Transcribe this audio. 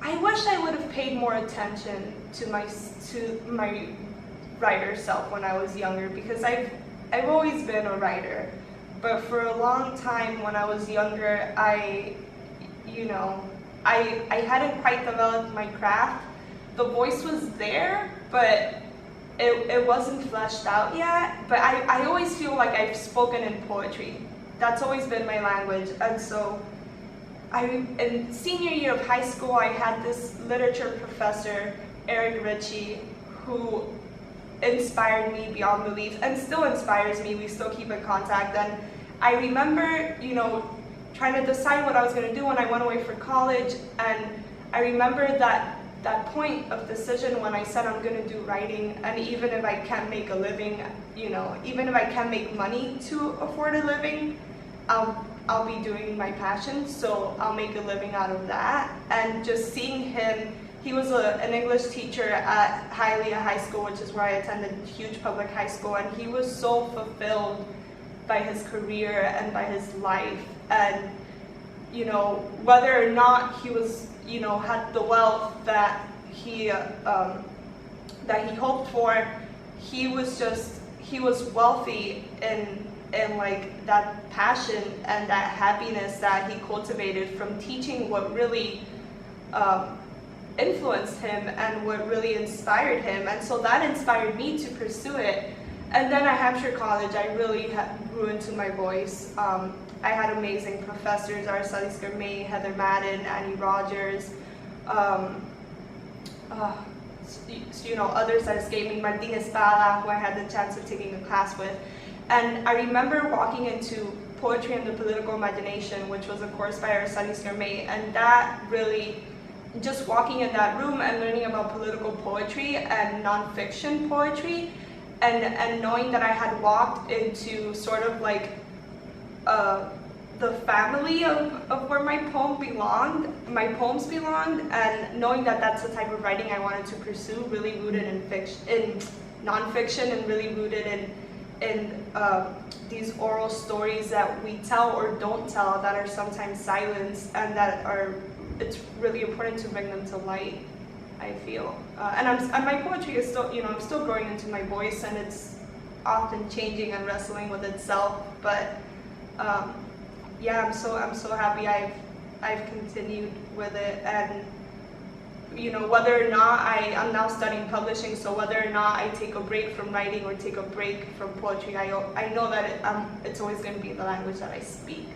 I wish I would have paid more attention to my writer self when I was younger, because I've always been a writer, but for a long time when I was younger, I hadn't quite developed my craft. The voice was there, but it wasn't fleshed out yet. But I always feel like I've spoken in poetry. That's always been my language. And so in senior year of high school, I had this literature professor, Eric Ritchie, who inspired me beyond belief and still inspires me. We still keep in contact. And I remember, trying to decide what I was going to do when I went away for college. And I remember that point of decision when I said I'm going to do writing, and even if I can't make a living, even if I can't make money to afford a living, I'll be doing my passion, so I'll make a living out of that. And just seeing him, he was an English teacher at Hialeah High School, which is where I attended, huge public high school, and he was so fulfilled by his career and by his life. And whether or not he was, had the wealth that he hoped for, he was wealthy in like that passion and that happiness that he cultivated from teaching what really influenced him and what really inspired him. And so that inspired me to pursue it. And then at Hampshire College, I really grew into my voice. I had amazing professors, Mireidys Garcia, Heather Madden, Annie Rogers, others that escaped me, Martin Espada, who I had the chance of taking a class with. And I remember walking into Poetry and the Political Imagination, which was a course by Mireidys Garcia, and that really, just walking in that room and learning about political poetry and nonfiction poetry, and knowing that I had walked into sort of like the family of where my poems belonged, and knowing that that's the type of writing I wanted to pursue, really rooted in nonfiction, and really rooted in these oral stories that we tell or don't tell, that are sometimes silenced, and it's really important to bring them to light, I feel. And my poetry is still, I'm still growing into my voice, and it's often changing and wrestling with itself. But yeah, I'm so happy I've continued with it. And whether or not I'm now studying publishing, so whether or not I take a break from writing or take a break from poetry, I know that it's always going to be the language that I speak.